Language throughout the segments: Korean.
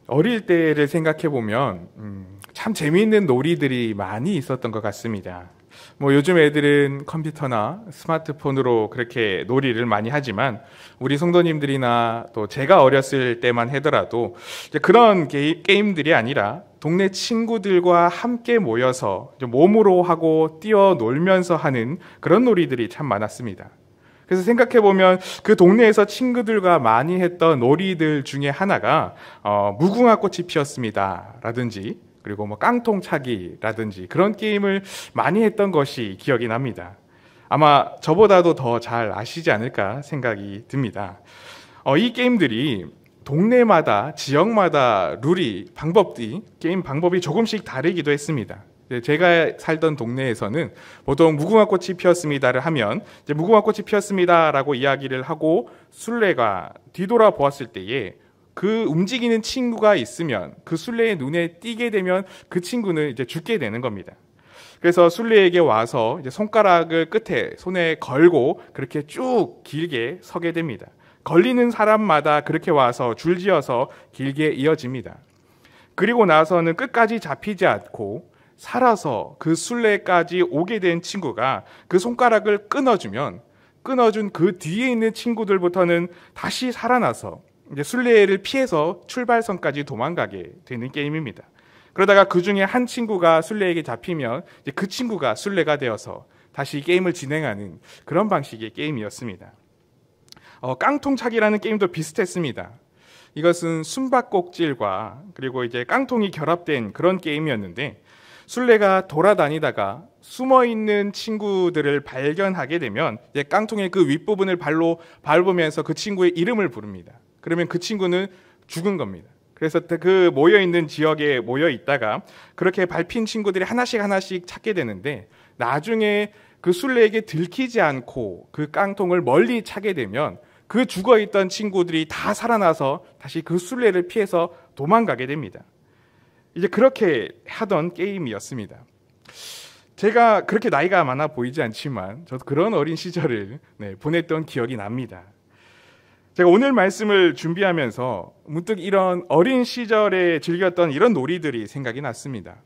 어릴 때를 생각해 보면 참 재미있는 놀이들이 많이 있었던 것 같습니다. 뭐 요즘 애들은 컴퓨터나 스마트폰으로 그렇게 놀이를 많이 하지만 우리 성도님들이나 또 제가 어렸을 때만 하더라도 이제 그런 게임들이 아니라 동네 친구들과 함께 모여서 몸으로 하고 뛰어놀면서 하는 그런 놀이들이 참 많았습니다. 그래서 생각해보면 그 동네에서 친구들과 많이 했던 놀이들 중에 하나가 무궁화 꽃이 피었습니다 라든지 그리고 뭐 깡통차기라든지 그런 게임을 많이 했던 것이 기억이 납니다. 아마 저보다도 더 잘 아시지 않을까 생각이 듭니다. 이 게임들이 동네마다 지역마다 게임 방법이 조금씩 다르기도 했습니다. 제가 살던 동네에서는 보통 무궁화 꽃이 피었습니다를 하면 이제 무궁화 꽃이 피었습니다라고 이야기를 하고 술래가 뒤돌아 보았을 때에 그 움직이는 친구가 있으면 그 술래의 눈에 띄게 되면 그 친구는 이제 죽게 되는 겁니다. 그래서 술래에게 와서 이제 손가락을 손에 걸고 그렇게 쭉 길게 서게 됩니다. 걸리는 사람마다 그렇게 와서 줄지어서 길게 이어집니다. 그리고 나서는 끝까지 잡히지 않고 살아서 그 술래까지 오게 된 친구가 그 손가락을 끊어준 그 뒤에 있는 친구들부터는 다시 살아나서 이제 술래를 피해서 출발선까지 도망가게 되는 게임입니다. 그러다가 그 중에 한 친구가 술래에게 잡히면 이제 그 친구가 술래가 되어서 다시 게임을 진행하는 그런 방식의 게임이었습니다. 깡통차기라는 게임도 비슷했습니다. 이것은 숨바꼭질과 그리고 이제 깡통이 결합된 그런 게임이었는데 술래가 돌아다니다가 숨어있는 친구들을 발견하게 되면 이제 깡통의 그 윗부분을 발로 밟으면서 그 친구의 이름을 부릅니다. 그러면 그 친구는 죽은 겁니다. 그래서 그 모여있는 지역에 모여있다가 그렇게 밟힌 친구들이 하나씩 찾게 되는데 나중에 그 술래에게 들키지 않고 그 깡통을 멀리 차게 되면 그 죽어있던 친구들이 다 살아나서 다시 그 술래를 피해서 도망가게 됩니다. 이제 그렇게 하던 게임이었습니다. 제가 그렇게 나이가 많아 보이지 않지만 저도 그런 어린 시절을 보냈던 기억이 납니다. 제가 오늘 말씀을 준비하면서 문득 이런 어린 시절에 즐겼던 이런 놀이들이 생각이 났습니다.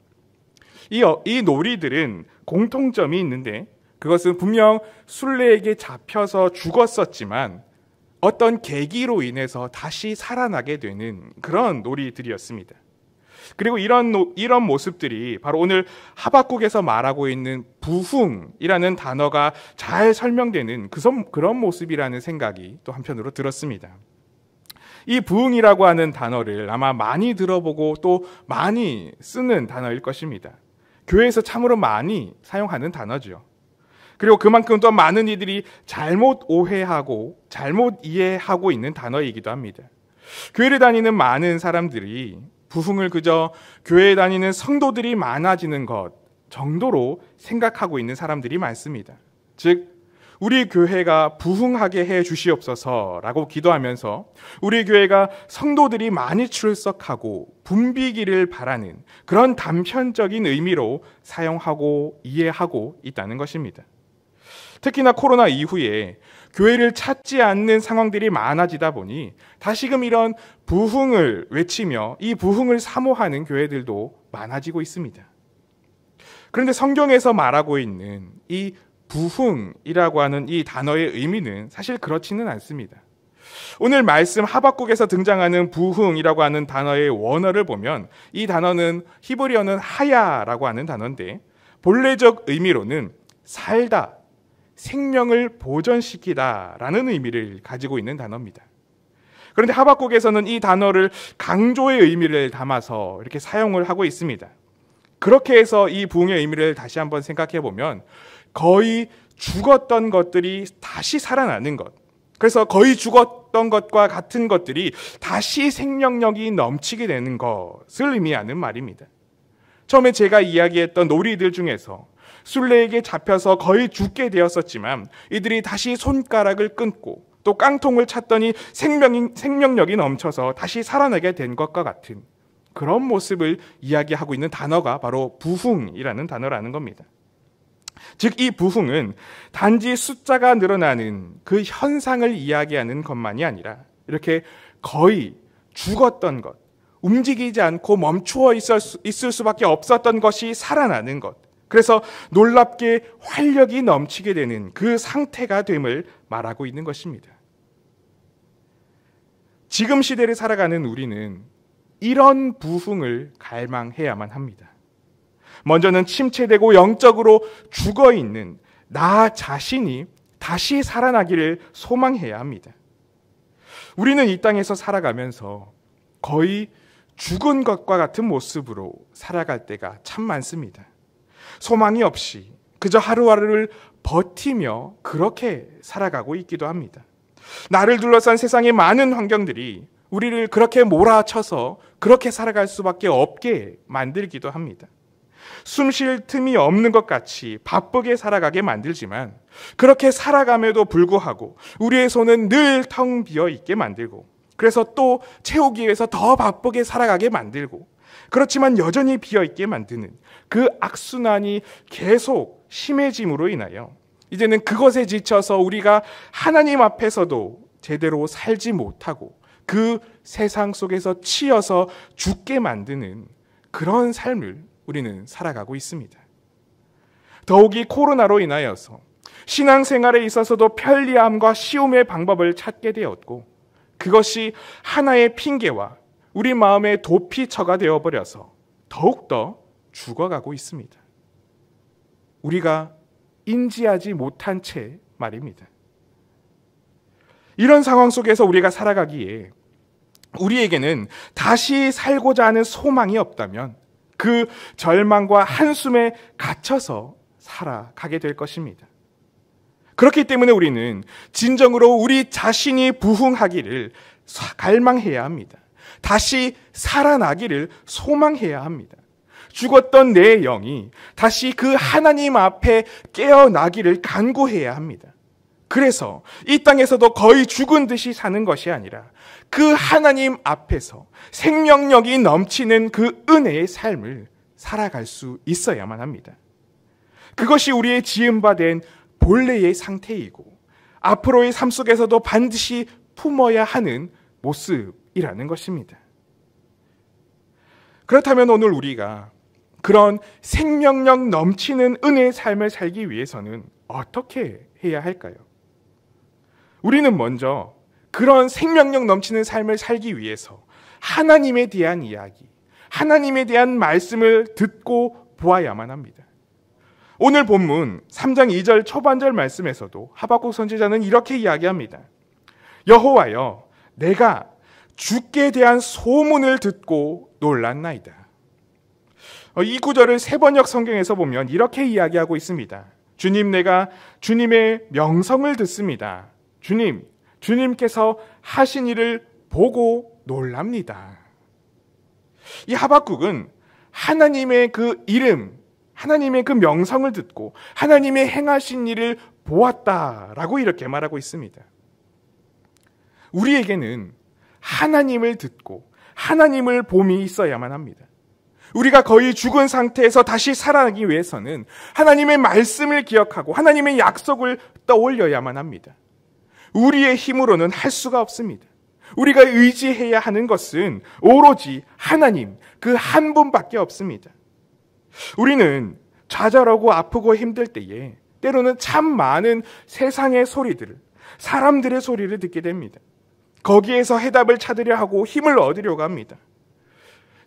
이 놀이들은 공통점이 있는데 그것은 분명 술래에게 잡혀서 죽었었지만 어떤 계기로 인해서 다시 살아나게 되는 그런 놀이들이었습니다. 그리고 이런 모습들이 바로 오늘 하박국에서 말하고 있는 부흥이라는 단어가 잘 설명되는 그런 모습이라는 생각이 또 한편으로 들었습니다. 이 부흥이라고 하는 단어를 아마 많이 들어보고 또 많이 쓰는 단어일 것입니다. 교회에서 참으로 많이 사용하는 단어죠. 그리고 그만큼 또 많은 이들이 잘못 오해하고 잘못 이해하고 있는 단어이기도 합니다. 교회를 다니는 많은 사람들이 부흥을 그저 교회에 다니는 성도들이 많아지는 것 정도로 생각하고 있는 사람들이 많습니다. 즉 우리 교회가 부흥하게 해 주시옵소서라고 기도하면서 우리 교회가 성도들이 많이 출석하고 붐비기를 바라는 그런 단편적인 의미로 사용하고 이해하고 있다는 것입니다. 특히나 코로나 이후에 교회를 찾지 않는 상황들이 많아지다 보니 다시금 이런 부흥을 외치며 이 부흥을 사모하는 교회들도 많아지고 있습니다. 그런데 성경에서 말하고 있는 이 부흥이라고 하는 이 단어의 의미는 사실 그렇지는 않습니다. 오늘 말씀 하박국에서 등장하는 부흥이라고 하는 단어의 원어를 보면 이 단어는 히브리어는 하야라고 하는 단어인데 본래적 의미로는 살다, 생명을 보존시키다라는 의미를 가지고 있는 단어입니다. 그런데 하박국에서는 이 단어를 강조의 의미를 담아서 이렇게 사용을 하고 있습니다. 그렇게 해서 이 부흥의 의미를 다시 한번 생각해 보면 거의 죽었던 것들이 다시 살아나는 것, 그래서 거의 죽었던 것과 같은 것들이 다시 생명력이 넘치게 되는 것을 의미하는 말입니다. 처음에 제가 이야기했던 놀이들 중에서 술래에게 잡혀서 거의 죽게 되었었지만 이들이 다시 손가락을 끊고 또 깡통을 찾더니 생명력이 넘쳐서 다시 살아나게 된 것과 같은 그런 모습을 이야기하고 있는 단어가 바로 부흥이라는 단어라는 겁니다. 즉 이 부흥은 단지 숫자가 늘어나는 그 현상을 이야기하는 것만이 아니라 이렇게 거의 죽었던 것, 움직이지 않고 멈추어 있을 수밖에 없었던 것이 살아나는 것. 그래서 놀랍게 활력이 넘치게 되는 그 상태가 됨을 말하고 있는 것입니다. 지금 시대를 살아가는 우리는 이런 부흥을 갈망해야만 합니다. 먼저는 침체되고 영적으로 죽어있는 나 자신이 다시 살아나기를 소망해야 합니다. 우리는 이 땅에서 살아가면서 거의 죽은 것과 같은 모습으로 살아갈 때가 참 많습니다. 소망이 없이 그저 하루하루를 버티며 그렇게 살아가고 있기도 합니다. 나를 둘러싼 세상의 많은 환경들이 우리를 그렇게 몰아쳐서 그렇게 살아갈 수밖에 없게 만들기도 합니다. 숨 쉴 틈이 없는 것 같이 바쁘게 살아가게 만들지만 그렇게 살아감에도 불구하고 우리의 손은 늘 텅 비어 있게 만들고 그래서 또 채우기 위해서 더 바쁘게 살아가게 만들고 그렇지만 여전히 비어 있게 만드는 그 악순환이 계속 심해짐으로 인하여 이제는 그것에 지쳐서 우리가 하나님 앞에서도 제대로 살지 못하고 그 세상 속에서 치여서 죽게 만드는 그런 삶을 우리는 살아가고 있습니다. 더욱이 코로나로 인하여서 신앙생활에 있어서도 편리함과 쉬움의 방법을 찾게 되었고 그것이 하나의 핑계와 우리 마음의 도피처가 되어버려서 더욱더 죽어가고 있습니다. 우리가 인지하지 못한 채 말입니다. 이런 상황 속에서 우리가 살아가기에 우리에게는 다시 살고자 하는 소망이 없다면 그 절망과 한숨에 갇혀서 살아가게 될 것입니다. 그렇기 때문에 우리는 진정으로 우리 자신이 부흥하기를 갈망해야 합니다. 다시 살아나기를 소망해야 합니다. 죽었던 내 영이 다시 그 하나님 앞에 깨어나기를 간구해야 합니다. 그래서 이 땅에서도 거의 죽은 듯이 사는 것이 아니라 그 하나님 앞에서 생명력이 넘치는 그 은혜의 삶을 살아갈 수 있어야만 합니다. 그것이 우리의 지음받은 본래의 상태이고 앞으로의 삶 속에서도 반드시 품어야 하는 모습이라는 것입니다. 그렇다면 오늘 우리가 그런 생명력 넘치는 은혜의 삶을 살기 위해서는 어떻게 해야 할까요? 우리는 먼저 그런 생명력 넘치는 삶을 살기 위해서 하나님에 대한 이야기, 하나님에 대한 말씀을 듣고 보아야만 합니다. 오늘 본문 3장 2절 초반절 말씀에서도 하박국 선지자는 이렇게 이야기합니다. 여호와여, 내가 주께 대한 소문을 듣고 놀랐나이다. 이 구절을 세번역 성경에서 보면 이렇게 이야기하고 있습니다. 주님, 내가 주님의 명성을 듣습니다. 주님께서 하신 일을 보고 놀랍니다. 이 하박국은 하나님의 그 이름, 하나님의 그 명성을 듣고 하나님의 행하신 일을 보았다라고 이렇게 말하고 있습니다. 우리에게는 하나님을 듣고 하나님을 봄이 있어야만 합니다. 우리가 거의 죽은 상태에서 다시 살아나기 위해서는 하나님의 말씀을 기억하고 하나님의 약속을 떠올려야만 합니다. 우리의 힘으로는 할 수가 없습니다. 우리가 의지해야 하는 것은 오로지 하나님, 그 한 분밖에 없습니다. 우리는 좌절하고 아프고 힘들 때에 때로는 참 많은 세상의 소리들을, 사람들의 소리를 듣게 됩니다. 거기에서 해답을 찾으려 하고 힘을 얻으려고 합니다.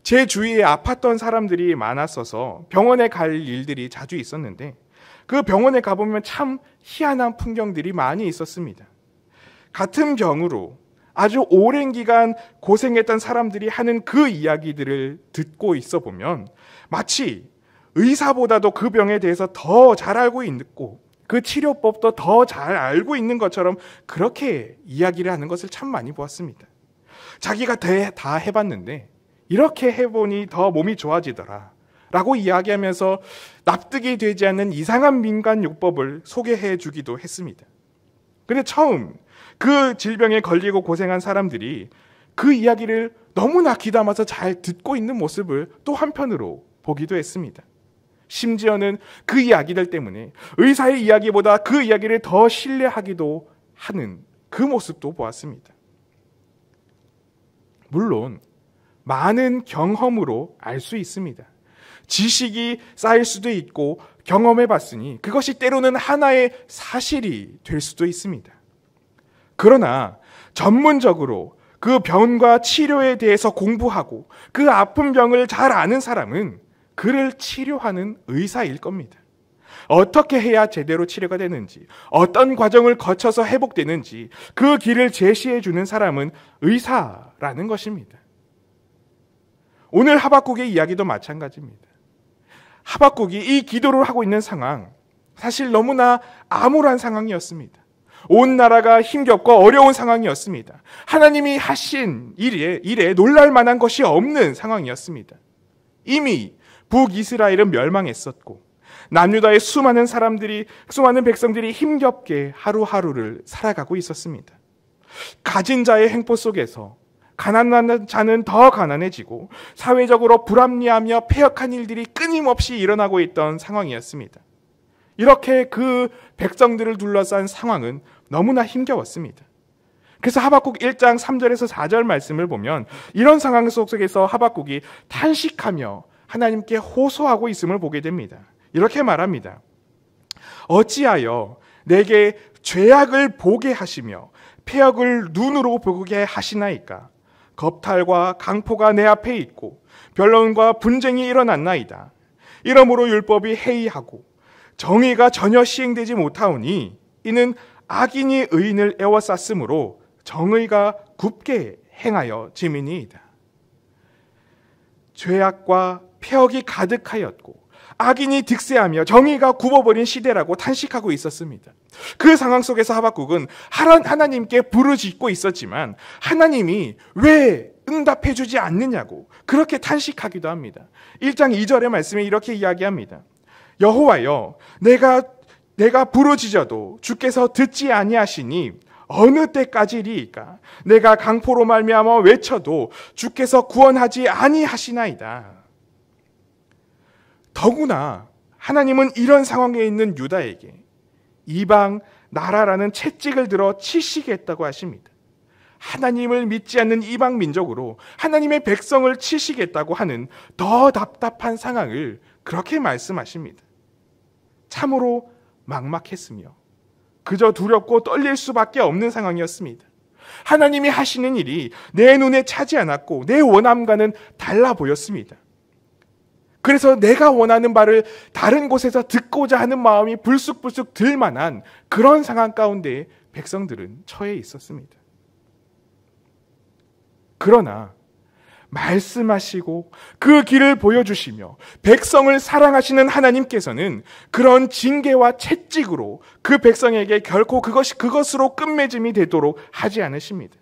제 주위에 아팠던 사람들이 많았어서 병원에 갈 일들이 자주 있었는데 그 병원에 가보면 참 희한한 풍경들이 많이 있었습니다. 같은 병으로 아주 오랜 기간 고생했던 사람들이 하는 그 이야기들을 듣고 있어 보면 마치 의사보다도 그 병에 대해서 더 잘 알고 있고 그 치료법도 더 잘 알고 있는 것처럼 그렇게 이야기를 하는 것을 참 많이 보았습니다. 자기가 다 해봤는데 이렇게 해보니 더 몸이 좋아지더라 라고 이야기하면서 납득이 되지 않는 이상한 민간요법을 소개해 주기도 했습니다. 근데 처음 그 질병에 걸리고 고생한 사람들이 그 이야기를 너무나 귀담아서 잘 듣고 있는 모습을 또 한편으로 보기도 했습니다. 심지어는 그 이야기들 때문에 의사의 이야기보다 그 이야기를 더 신뢰하기도 하는 그 모습도 보았습니다. 물론 많은 경험으로 알 수 있습니다. 지식이 쌓일 수도 있고 경험해 봤으니 그것이 때로는 하나의 사실이 될 수도 있습니다. 그러나 전문적으로 그 병과 치료에 대해서 공부하고 그 아픈 병을 잘 아는 사람은 그를 치료하는 의사일 겁니다. 어떻게 해야 제대로 치료가 되는지, 어떤 과정을 거쳐서 회복되는지 그 길을 제시해 주는 사람은 의사라는 것입니다. 오늘 하박국의 이야기도 마찬가지입니다. 하박국이 이 기도를 하고 있는 상황, 사실 너무나 암울한 상황이었습니다. 온 나라가 힘겹고 어려운 상황이었습니다. 하나님이 하신 일에 놀랄 만한 것이 없는 상황이었습니다. 이미 북이스라엘은 멸망했었고 남유다의 수많은 백성들이 힘겹게 하루하루를 살아가고 있었습니다. 가진 자의 행포 속에서 가난한 자는 더 가난해지고 사회적으로 불합리하며 폐역한 일들이 끊임없이 일어나고 있던 상황이었습니다. 이렇게 그 백성들을 둘러싼 상황은 너무나 힘겨웠습니다. 그래서 하박국 1장 3절에서 4절 말씀을 보면 이런 상황 속에서 하박국이 탄식하며 하나님께 호소하고 있음을 보게 됩니다. 이렇게 말합니다. 어찌하여 내게 죄악을 보게 하시며 폐역을 눈으로 보게 하시나이까? 겁탈과 강포가 내 앞에 있고 변론과 분쟁이 일어났나이다. 이러므로 율법이 해이하고 정의가 전혀 시행되지 못하오니 이는 악인이 의인을 애워쌌으므로 정의가 굽게 행하여 짐이니이다. 죄악과 폐역이 가득하였고 악인이 득세하며 정의가 굽어버린 시대라고 탄식하고 있었습니다. 그 상황 속에서 하박국은 하나님께 부르짖고 있었지만 하나님이 왜 응답해주지 않느냐고 그렇게 탄식하기도 합니다. 1장 2절의 말씀에 이렇게 이야기합니다. 여호와여, 내가 부르짖어도 주께서 듣지 아니하시니 어느 때까지리이까? 내가 강포로 말미암아 외쳐도 주께서 구원하지 아니하시나이다. 더구나 하나님은 이런 상황에 있는 유다에게 이방 나라라는 채찍을 들어 치시겠다고 하십니다. 하나님을 믿지 않는 이방 민족으로 하나님의 백성을 치시겠다고 하는 더 답답한 상황을 그렇게 말씀하십니다. 참으로 막막했으며 그저 두렵고 떨릴 수밖에 없는 상황이었습니다. 하나님이 하시는 일이 내 눈에 차지 않았고 내 원함과는 달라 보였습니다. 그래서 내가 원하는 바를 다른 곳에서 듣고자 하는 마음이 불쑥불쑥 들 만한 그런 상황 가운데 백성들은 처해 있었습니다. 그러나 말씀하시고 그 길을 보여주시며 백성을 사랑하시는 하나님께서는 그런 징계와 채찍으로 그 백성에게 결코 그것으로 끝맺음이 되도록 하지 않으십니다.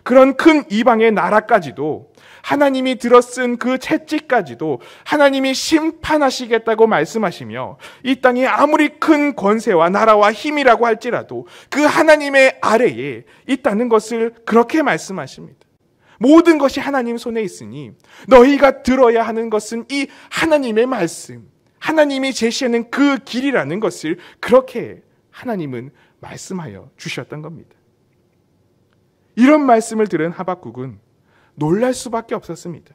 그런 큰 이방의 나라까지도 하나님이 들어쓴 그 채찍까지도 하나님이 심판하시겠다고 말씀하시며 이 땅에 아무리 큰 권세와 나라와 힘이라고 할지라도 그 하나님의 아래에 있다는 것을 그렇게 말씀하십니다. 모든 것이 하나님 손에 있으니 너희가 들어야 하는 것은 이 하나님의 말씀, 하나님이 제시하는 그 길이라는 것을 그렇게 하나님은 말씀하여 주셨던 겁니다. 이런 말씀을 들은 하박국은 놀랄 수밖에 없었습니다.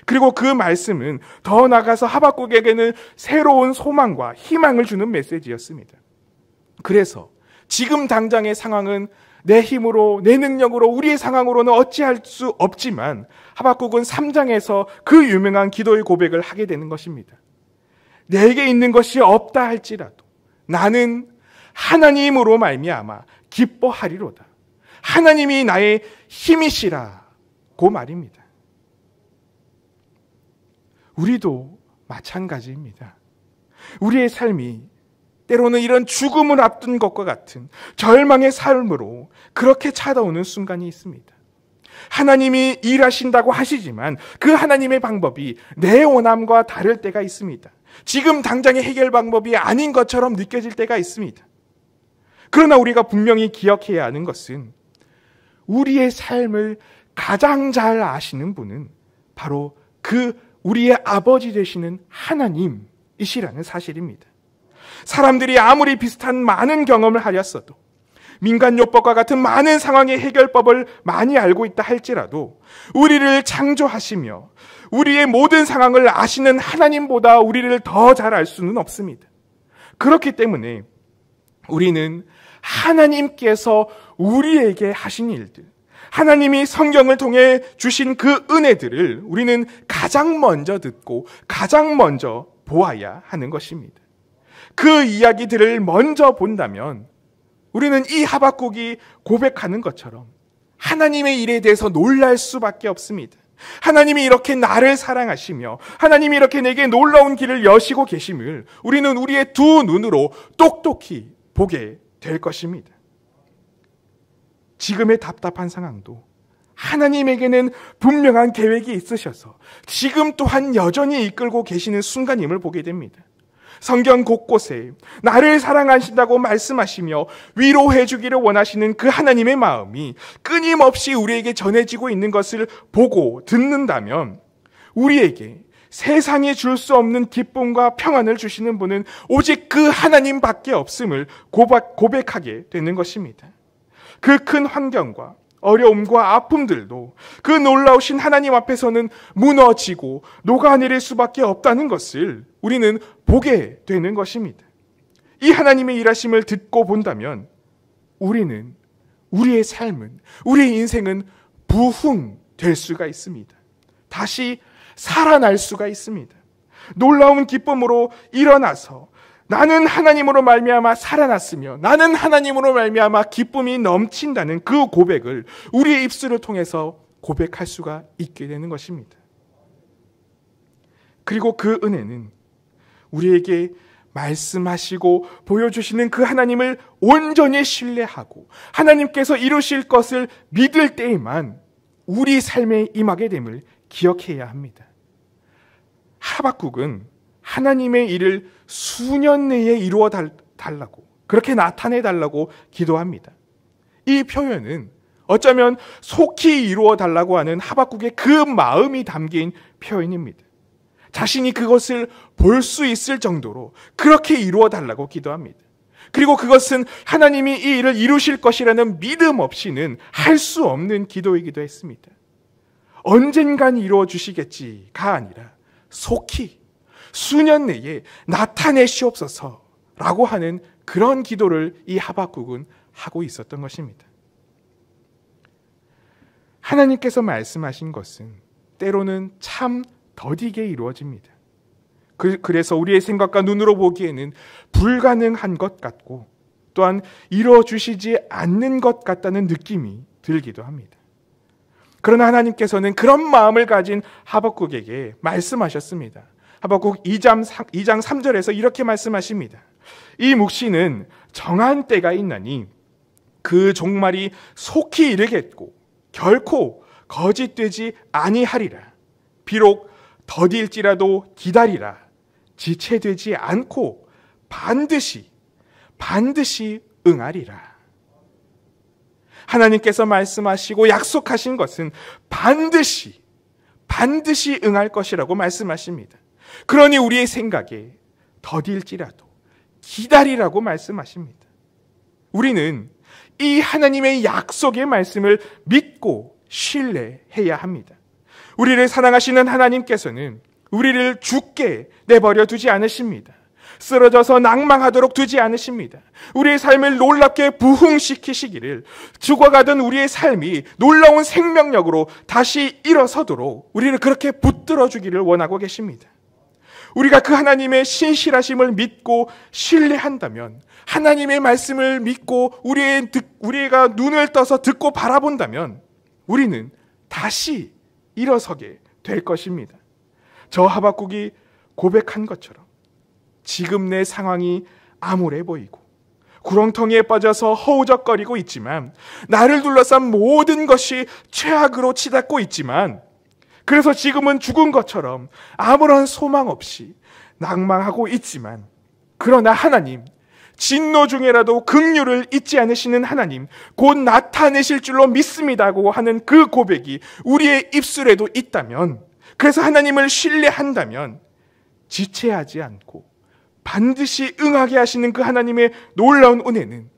그리고 그 말씀은 더 나아가서 하박국에게는 새로운 소망과 희망을 주는 메시지였습니다. 그래서 지금 당장의 상황은 내 힘으로, 내 능력으로, 우리의 상황으로는 어찌할 수 없지만 하박국은 3장에서 그 유명한 기도의 고백을 하게 되는 것입니다. 내게 있는 것이 없다 할지라도 나는 하나님으로 말미암아 기뻐하리로다. 하나님이 나의 힘이시라고 말입니다. 우리도 마찬가지입니다. 우리의 삶이 때로는 이런 죽음을 앞둔 것과 같은 절망의 삶으로 그렇게 찾아오는 순간이 있습니다. 하나님이 일하신다고 하시지만 그 하나님의 방법이 내 원함과 다를 때가 있습니다. 지금 당장의 해결 방법이 아닌 것처럼 느껴질 때가 있습니다. 그러나 우리가 분명히 기억해야 하는 것은 우리의 삶을 가장 잘 아시는 분은 바로 그 우리의 아버지 되시는 하나님이시라는 사실입니다. 사람들이 아무리 비슷한 많은 경험을 하였어도 민간요법과 같은 많은 상황의 해결법을 많이 알고 있다 할지라도 우리를 창조하시며 우리의 모든 상황을 아시는 하나님보다 우리를 더 잘 알 수는 없습니다. 그렇기 때문에 우리는 하나님께서 우리에게 하신 일들, 하나님이 성경을 통해 주신 그 은혜들을 우리는 가장 먼저 듣고 가장 먼저 보아야 하는 것입니다. 그 이야기들을 먼저 본다면 우리는 이 하박국이 고백하는 것처럼 하나님의 일에 대해서 놀랄 수밖에 없습니다. 하나님이 이렇게 나를 사랑하시며 하나님이 이렇게 내게 놀라운 길을 여시고 계심을 우리는 우리의 두 눈으로 똑똑히 보게 될 것입니다. 지금의 답답한 상황도 하나님에게는 분명한 계획이 있으셔서 지금 또한 여전히 이끌고 계시는 순간임을 보게 됩니다. 성경 곳곳에 나를 사랑하신다고 말씀하시며 위로해 주기를 원하시는 그 하나님의 마음이 끊임없이 우리에게 전해지고 있는 것을 보고 듣는다면 우리에게 세상이 줄 수 없는 기쁨과 평안을 주시는 분은 오직 그 하나님밖에 없음을 고백하게 되는 것입니다. 그 큰 환경과 어려움과 아픔들도 그 놀라우신 하나님 앞에서는 무너지고 녹아내릴 수밖에 없다는 것을 우리는 보게 되는 것입니다. 이 하나님의 일하심을 듣고 본다면 우리는, 우리의 삶은, 우리의 인생은 부흥될 수가 있습니다. 다시 살아날 수가 있습니다. 놀라운 기쁨으로 일어나서 나는 하나님으로 말미암아 살아났으며 나는 하나님으로 말미암아 기쁨이 넘친다는 그 고백을 우리의 입술을 통해서 고백할 수가 있게 되는 것입니다. 그리고 그 은혜는 우리에게 말씀하시고 보여주시는 그 하나님을 온전히 신뢰하고 하나님께서 이루실 것을 믿을 때에만 우리 삶에 임하게 됨을 기억해야 합니다. 하박국은 하나님의 일을 수년 내에 이루어 달라고, 그렇게 나타내 달라고 기도합니다. 이 표현은 어쩌면 속히 이루어 달라고 하는 하박국의 그 마음이 담긴 표현입니다. 자신이 그것을 볼 수 있을 정도로 그렇게 이루어 달라고 기도합니다. 그리고 그것은 하나님이 이 일을 이루실 것이라는 믿음 없이는 할 수 없는 기도이기도 했습니다. 언젠간 이루어 주시겠지가 아니라 속히 수년 내에 나타내시옵소서라고 하는 그런 기도를 이 하박국은 하고 있었던 것입니다. 하나님께서 말씀하신 것은 때로는 참 더디게 이루어집니다. 그래서 우리의 생각과 눈으로 보기에는 불가능한 것 같고 또한 이루어주시지 않는 것 같다는 느낌이 들기도 합니다. 그러나 하나님께서는 그런 마음을 가진 하박국에게 말씀하셨습니다. 하박국 2장 3절에서 이렇게 말씀하십니다. 이 묵시는 정한 때가 있나니 그 종말이 속히 이르겠고 결코 거짓되지 아니하리라. 비록 더딜지라도 기다리라. 지체되지 않고 반드시 응하리라. 하나님께서 말씀하시고 약속하신 것은 반드시 응할 것이라고 말씀하십니다. 그러니 우리의 생각에 더딜지라도 기다리라고 말씀하십니다. 우리는 이 하나님의 약속의 말씀을 믿고 신뢰해야 합니다. 우리를 사랑하시는 하나님께서는 우리를 죽게 내버려 두지 않으십니다. 쓰러져서 낭망하도록 두지 않으십니다. 우리의 삶을 놀랍게 부흥시키시기를 죽어가던 우리의 삶이 놀라운 생명력으로 다시 일어서도록 우리를 그렇게 붙들어 주기를 원하고 계십니다. 우리가 그 하나님의 신실하심을 믿고 신뢰한다면, 하나님의 말씀을 믿고 우리가 눈을 떠서 듣고 바라본다면 우리는 다시 일어서게 될 것입니다. 저 하박국이 고백한 것처럼 지금 내 상황이 암울해 보이고 구렁텅이에 빠져서 허우적거리고 있지만, 나를 둘러싼 모든 것이 최악으로 치닫고 있지만, 그래서 지금은 죽은 것처럼 아무런 소망 없이 낭망하고 있지만, 그러나 하나님, 진노 중에라도 긍휼을 잊지 않으시는 하나님, 곧 나타내실 줄로 믿습니다고 하는 그 고백이 우리의 입술에도 있다면, 그래서 하나님을 신뢰한다면 지체하지 않고 반드시 응하게 하시는 그 하나님의 놀라운 은혜는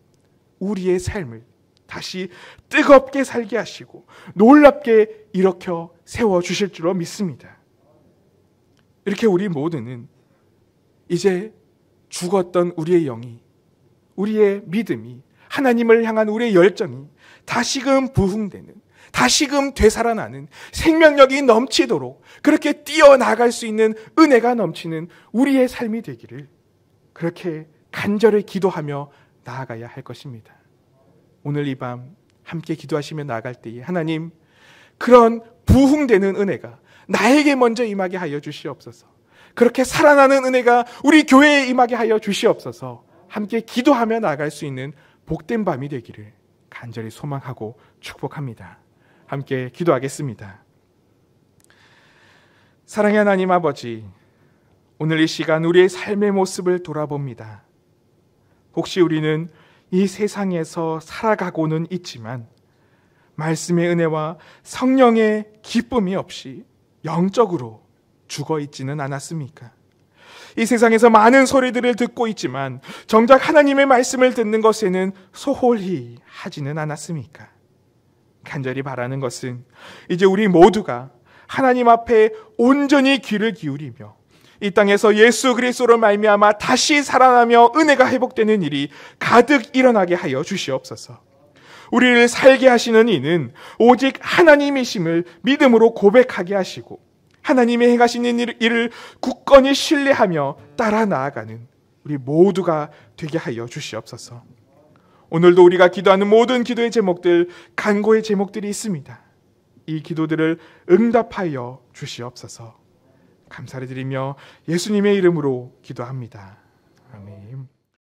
우리의 삶을 다시 뜨겁게 살게 하시고 놀랍게 일으켜 세워주실 줄로 믿습니다. 이렇게 우리 모두는 이제 죽었던 우리의 영이, 우리의 믿음이, 하나님을 향한 우리의 열정이 다시금 부흥되는, 다시금 되살아나는, 생명력이 넘치도록 그렇게 뛰어나갈 수 있는 은혜가 넘치는 우리의 삶이 되기를 그렇게 간절히 기도하며 나아가야 할 것입니다. 오늘 이 밤 함께 기도하시며 나아갈 때에 하나님, 그런 부흥되는 은혜가 나에게 먼저 임하게 하여 주시옵소서. 그렇게 살아나는 은혜가 우리 교회에 임하게 하여 주시옵소서. 함께 기도하며 나아갈 수 있는 복된 밤이 되기를 간절히 소망하고 축복합니다. 함께 기도하겠습니다. 사랑의 하나님 아버지, 오늘 이 시간 우리의 삶의 모습을 돌아봅니다. 혹시 우리는 이 세상에서 살아가고는 있지만 말씀의 은혜와 성령의 기쁨이 없이 영적으로 죽어 있지는 않았습니까? 이 세상에서 많은 소리들을 듣고 있지만 정작 하나님의 말씀을 듣는 것에는 소홀히 하지는 않았습니까? 간절히 바라는 것은 이제 우리 모두가 하나님 앞에 온전히 귀를 기울이며 이 땅에서 예수 그리스도로 말미암아 다시 살아나며 은혜가 회복되는 일이 가득 일어나게 하여 주시옵소서. 우리를 살게 하시는 이는 오직 하나님이심을 믿음으로 고백하게 하시고 하나님의 행하시는 일을 굳건히 신뢰하며 따라 나아가는 우리 모두가 되게 하여 주시옵소서. 오늘도 우리가 기도하는 모든 기도의 제목들, 간구의 제목들이 있습니다. 이 기도들을 응답하여 주시옵소서. 감사를 드리며 예수님의 이름으로 기도합니다. 아멘.